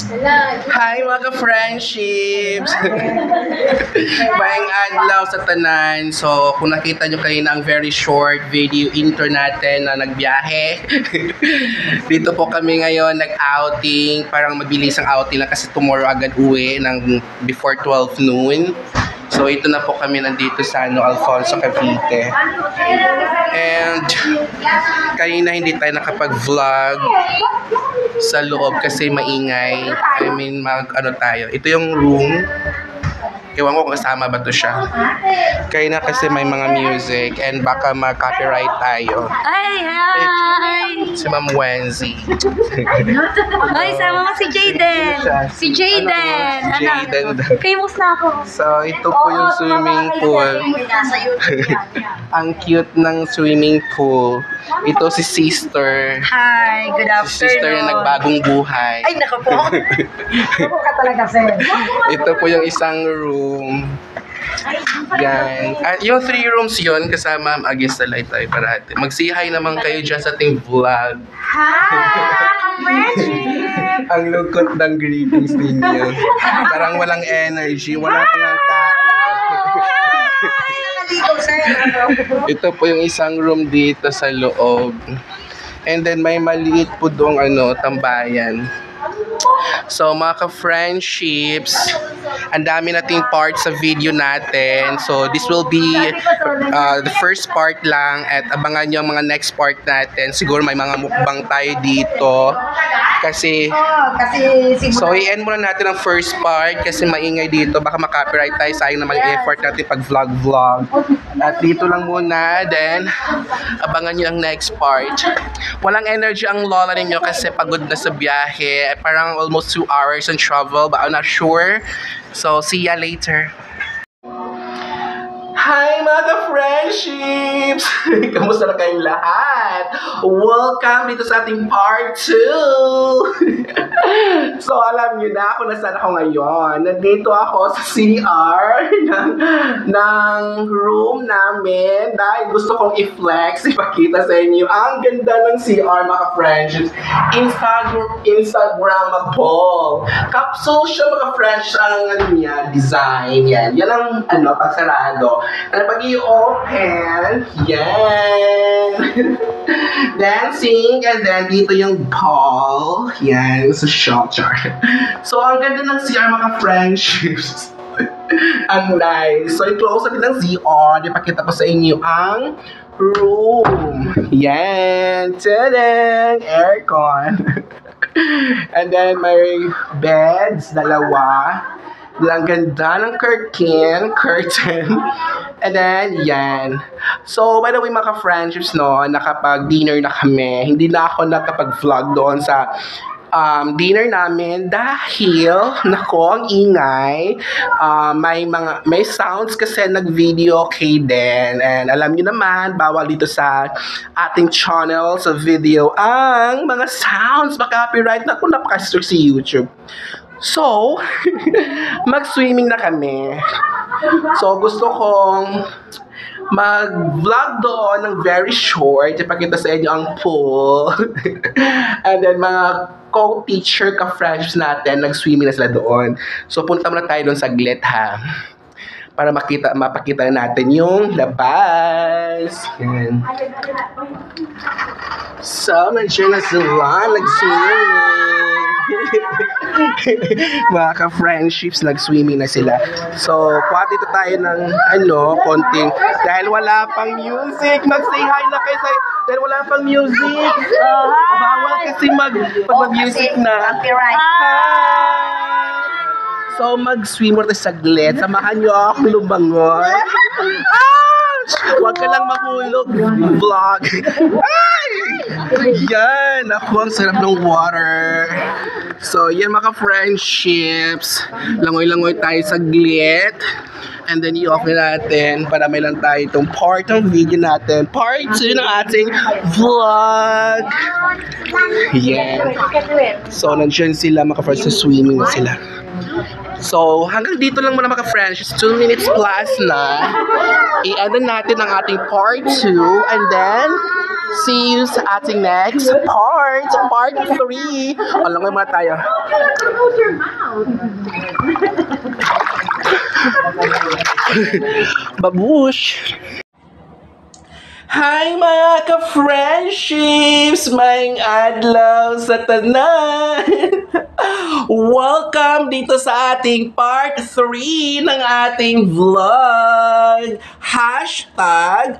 Hi mga friendships! Maayong adlaw sa tanan. So kung nakita nyo kanina ang very short video intro natin na nagbiyahe. Dito po kami ngayon nag-outing. Parang mabilis ang outing lang kasi tomorrow agad uwi ng before 12 noon. So ito na po kami nandito sa Alfonso, Cavite. And kanina hindi tayo nakapag-vlog sa loob kasi maingay. I mean, tayo. Ito yung room. Ewan ko kung kasama ba to siya. Kaya na kasi may mga music and baka mag-copyright tayo. Ay, hi! Si Ma'am Wenzy. Ay, sama mo si Jayden. Si Jayden. Si Jayden. Famous na ako. So, ito po yung swimming pool. Ang cute ng swimming pool. Ito si Sister. Hi, good afternoon. Si Sister na nagbagong buhay. Ay, naku po. Ako ka talaga, sir. Ito po yung isang room. Yan. Yung 3 rooms yun, kasama against the light tayo parati. Mag-say hi naman kayo dyan sa ating vlog. Hi! Ang lungkot ng greetings ninyo. Parang walang energy, wala pang ang Ito po yung isang room dito sa loob. And then may maliit po doong tambayan. So mga ka-friendships, ang dami nating parts sa video natin. So this will be the first part lang at abangan nyo ang mga next part natin. Siguro may mga mukbang tayo dito. So i-end muna natin ang first part kasi maingay dito. Baka makopyright tayo, sayang naman yung effort natin pag vlog. At dito lang muna, then abangan nyo ang next part. Walang energy ang lola ninyo kasi pagod na sa biyahe. Parang almost 2 hours on travel, but I'm not sure. So see ya later. Hi mga friendships! Kamusta na kayong lahat? Welcome dito sa ating part 2! So alam nyo na kung nasaan ako ngayon. Nandito ako sa CR ng room namin dahil gusto kong i-flex, ipakita sa inyo ang ganda ng CR mga friendships. Instagrammable. Capsule siya mga friendships ang niya, design. Yan ang pagsarado. And pag i-open, yan. Dancing, and then dito yung ball. Yan, sa shelter. So, ang ganda ng CR mga friendships. Ang nice. So, i-close natin ng CR. Ipakita ko sa inyo ang room. Yan. Tadang! Aircon. And then, may beds, dalawa. Ang ganda ng curtain. And then, yan. So, by the way, mga friendships, nakapag-dinner na kami. Hindi na ako nakapag-vlog doon sa dinner namin dahil, ang ingay. May sounds kasi nag-video kay Den. And alam niyo naman, bawal dito sa ating channel, sa video, ang mga sounds. Copyright na kung napaka-strict si YouTube. So, mag-swimming na kami. So, gusto kong mag-vlog doon ng very short. Ipakita sa inyo ang pool. And then, mga co-teacher ka-friends natin, nag-swimming na sila doon. So, punta muna tayo doon saglit, ha? Para mapakita na natin yung labas. Yan. So, nandiyan na sila, nag-swimming. Mga ka-friendships, nag-swimming na sila. So, kuha dito tayo ng konting, dahil wala pang music. Mag-say hi na kayo dahil wala pang music. Bawal kasi pag mag-music na. Copyright. So, mag-swim muna tayo saglit. Samahan nyo ako lumangoy. Huwag ka lang mahulog. Vlog. Ay! Yan. Ako, ang sarap ng water. So, yan mga friendships. Langoy-langoy tayo saglit. And then, i-off na natin para may lang tayo itong part ng video natin. Part 2 ng ating vlog. Yan. So, nandiyan sila mga friends. Swimming na sila. So, hanggang dito lang muna mga friends. 2 minutes plus na. I-end natin ang ating part 2. And then, See you sa ating next part 3. Alam nga muna tayo. Close your mouth. Babush! Hi mga ka-friendships! Maayong adlaw sa tanan! Welcome dito sa ating part 3 ng ating vlog!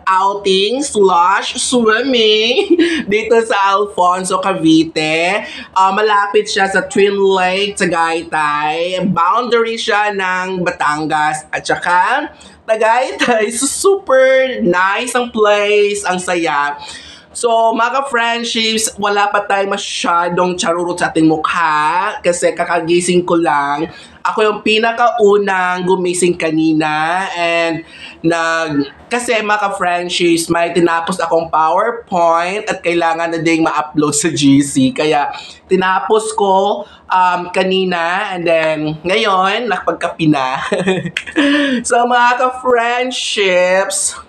#outing/swimming dito sa Alfonso, Cavite. Malapit siya sa Twin Lake, Tagaytay. Boundary siya ng Batangas at saka Tagaytay. So, super nice ang place, ang saya. So, mga ka-friendships, wala pa tayo masyadong charurot sa ating mukha kasi kakagising ko lang. Ako yung pinakaunang gumising kanina and kasi mga ka-friendships, may tinapos akong PowerPoint at kailangan na ding ma-upload sa GC. Kaya tinapos ko kanina and then ngayon nakapagkape na. So mga ka-friendships,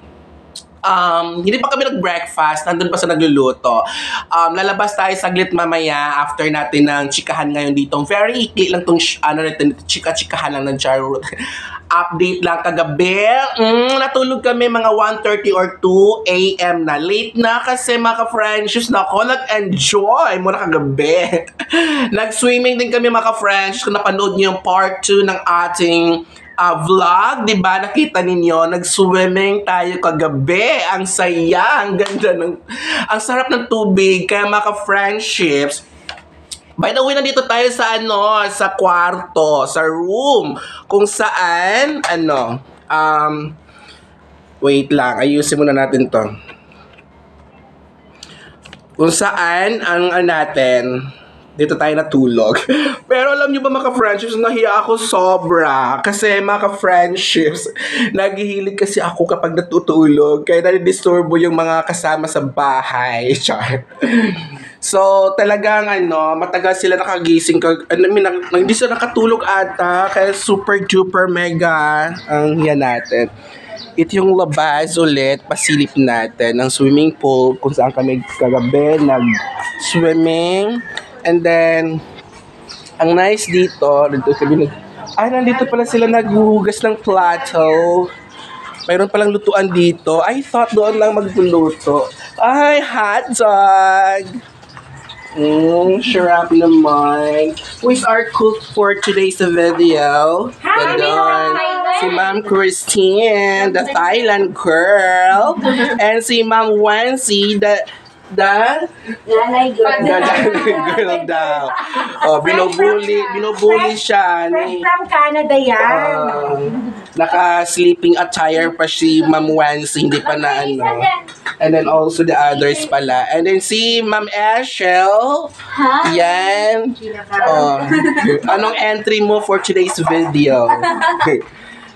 hindi pa kami nag-breakfast, nandun pa sa nagluluto. Lalabas tayo saglit mamaya after natin ng chikahan ngayon dito. Very ikli lang tong chika-chikahan lang ng charot. Update lang kagabi. Natulog kami mga 1:30 or 2 a.m. na. Late na kasi mga ka-friendships. Nako, nag-enjoy muna kagabi. Nag-swimming din kami mga ka-friendships. Kung napanood niyo yung part 2 ng ating vlog, di ba? Nakita ninyo, nag-swimming tayo kagabi. Ang saya, ang ganda ang sarap ng tubig. Kaya mga ka-friendships, by the way, nandito tayo sa sa kwarto, sa room, kung saan, wait lang, ayusin muna natin to. Kung saan, natin, dito tayo natulog. Pero alam nyo ba mga ka-friendships, nahiya ako sobra. Kasi mga ka-friendships, naghihilig kasi ako kapag natutulog. Kaya nalidisturbo yung mga kasama sa bahay. Char. So, talagang matagal sila nakagising. Hindi sila nakatulog ata. Kaya super duper mega ang yan natin. Ito yung labas ulit, pasilip natin ng swimming pool kung saan kami kagabi nag-swimming. And then, ang nice dito nandito pala sila naghuhugas ng plato. Mayroon palang lutuan dito. I thought doon lang magluluto. Ay, hot dog! Sarap naman. Who is our cook for today's video? Ganon. Si Ma'am Christine, the Thailand girl. And si Ma'am Wancy, the Nanay girl. girl daw. Binubuli siya. Fresh from Canada yan. Naka-sleeping attire pa si Ma'am Wancy, hindi pa na And then also the others pala. And then si Ma'am Ashel. Yan. Anong entry mo for today's video?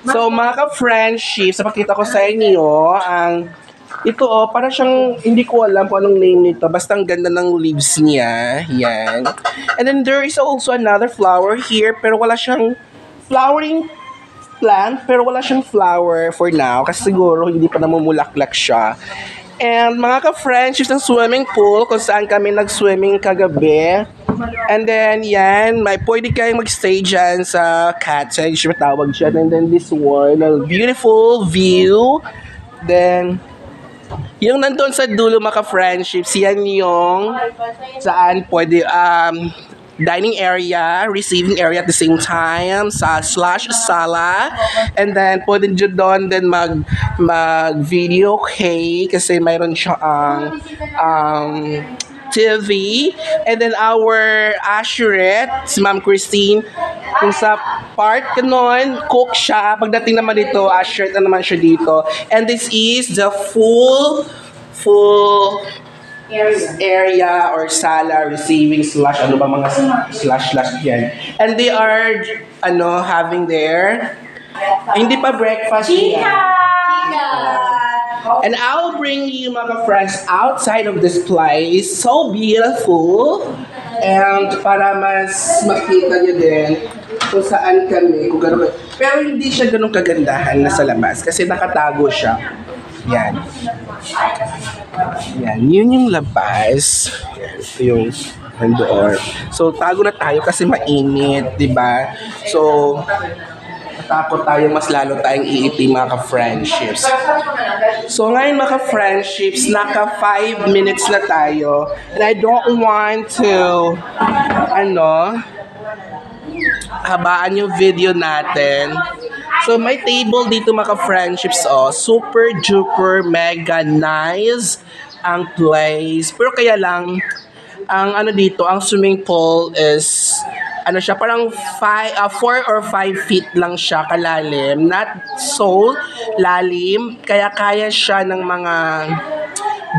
So mga ka-friendship, sa pakita ko sa inyo, ito para siyang, hindi ko alam kung anong name nito. Basta ang ganda ng leaves niya. Yan. And then there is also another flower here. Pero wala siyang flowering plant. Pero wala siyang flower for now. Kasi siguro hindi pa namumulaklak siya. And mga ka-friendships ng swimming pool kung saan kami nag-swimming kagabi. And then yan, pwede kayong mag-stay dyan sa cottage. Matawag siya. And then this one, a beautiful view. Then yung nandun sa dulo mga friendships, yan yung saan pwede dining area, receiving area at the same time, /sala. And then pwede dyan doon din mag-video kasi mayroon siyang TV. And then our usherette, si Ma'am Christine, kung sa part kanon, cook siya. Pagdating naman dito, usherette na naman siya dito. And this is the full area or sala, receiving / ano ba mga / yan. And they are having their hindi pa breakfast yan. And I'll bring you mga friends outside of this place. So beautiful. And para mas makita nyo din kung saan kami, kung gano'n. Pero hindi siya ganun kagandahan na sa labas kasi nakatago siya. Yan. Yan, yun yung labas. Yan, ito yung nandoon. So, tago na tayo kasi mainit, di ba? So, matakot tayo, mas lalo tayong iipi mga ka-friendships. So, ngayon mga ka-friendships, naka 5 minutes na tayo. And I don't want to, habaan yung video natin. So, may table dito mga ka-friendships, super duper mega nice ang place. Pero kaya lang, ang dito, ang swimming pool is, siya, parang 4 or 5 feet lang siya kalalim. Not so lalim, kaya kaya siya ng mga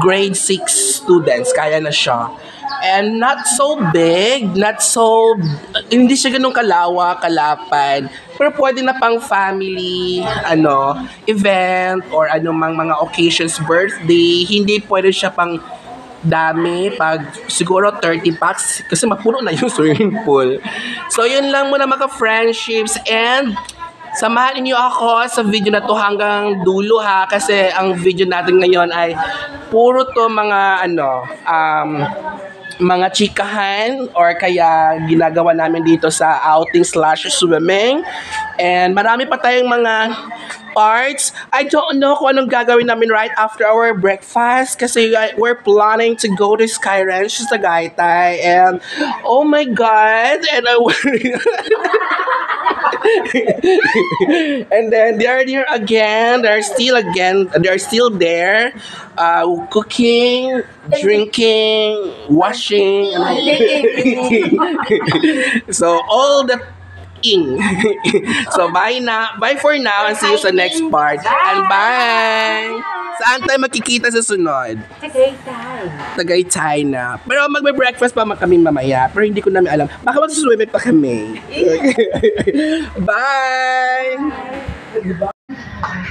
grade 6 students, kaya na siya. And not so big, hindi siya ganun kalawak, kalapad. Pero pwede na pang family, event, or anumang mga occasions, birthday. Hindi pwede siya pang dami, pag siguro 30 packs, kasi mapuno na yung swimming pool. So, yun lang muna mga friendships, and samahan niyo ako sa video na to hanggang dulo ha, kasi ang video natin ngayon ay puro to mga mga chikahan or kaya ginagawa namin dito sa outing/swimming. And marami pa tayong mga parts. I don't know kung anong gagawin namin right after our breakfast kasi we're planning to go to Sky Ranch sa Tagaytay. And oh my God! And and then they are here again. They're still there, cooking, drinking, washing. So all the so bye for now, and see you sa next part. And bye! Saan tayo makikita sa sunod? Tagaytay na. Pero magbe-breakfast pa kami mamaya. Pero hindi ko namin alam. Baka magsuswimming pa kami. Bye!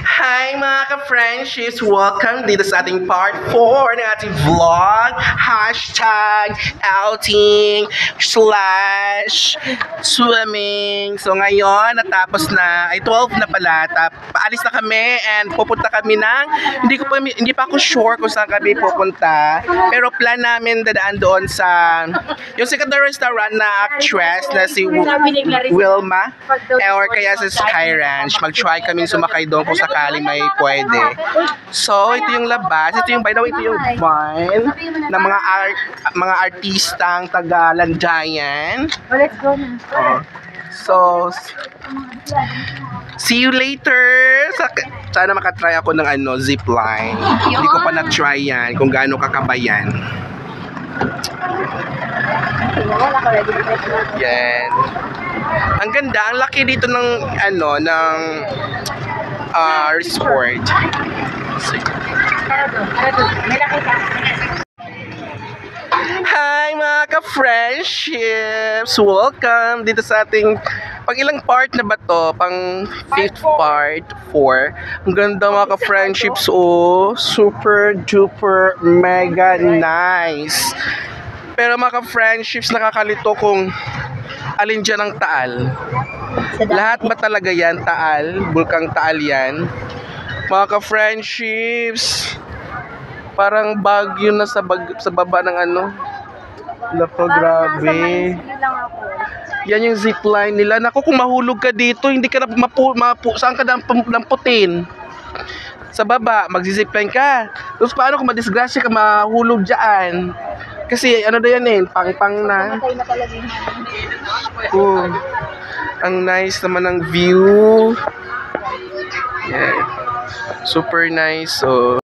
Hi mga ka-friendships! Welcome dito sa ating part 4 ng ating vlog. #outing/swimming. So ngayon, natapos na, ay 12 na pala. Paalis na kami and pupunta kami ng, hindi pa ako sure kung saan kami pupunta. Pero plan namin dadaan doon sa, yung sikat na restaurant na actress na si Wilma, or kaya sa Sky Ranch. Mag-try kami sumakay doon kung sakali may pwede. So, ito yung labas. Ito yung, by the way, ito yung vine ng mga artistang taga-Landayan. Let's go na. So, see you later. Sana makatry ako ng zipline. Hindi ko pa na-try yan kung gaano kakabayan. Yan. Ang ganda, ang laki dito ng resort. Hi mga ka-friendships! Welcome dito sa ating pang ilang part na ba to? Pang 5th part, 4. Ang ganda mga ka-friendships, super duper mega nice. Pero mga ka-friendships, nakakalito kung alin dyan ang Taal. Lahat ba talaga yan Taal? Bulkang Taal yan? Mga ka-friendships, parang bagyo na sa baba ng Naku, grabe. Yan yung zipline nila. Naku, kung mahulog ka dito, hindi ka na saan ka lamputin? Sa baba, magzizipline ka. Tapos paano kung madisgrasya ka, mahulog dyan? Kasi na yan pang na. Ang nice naman ng view. Yeah. Super nice. So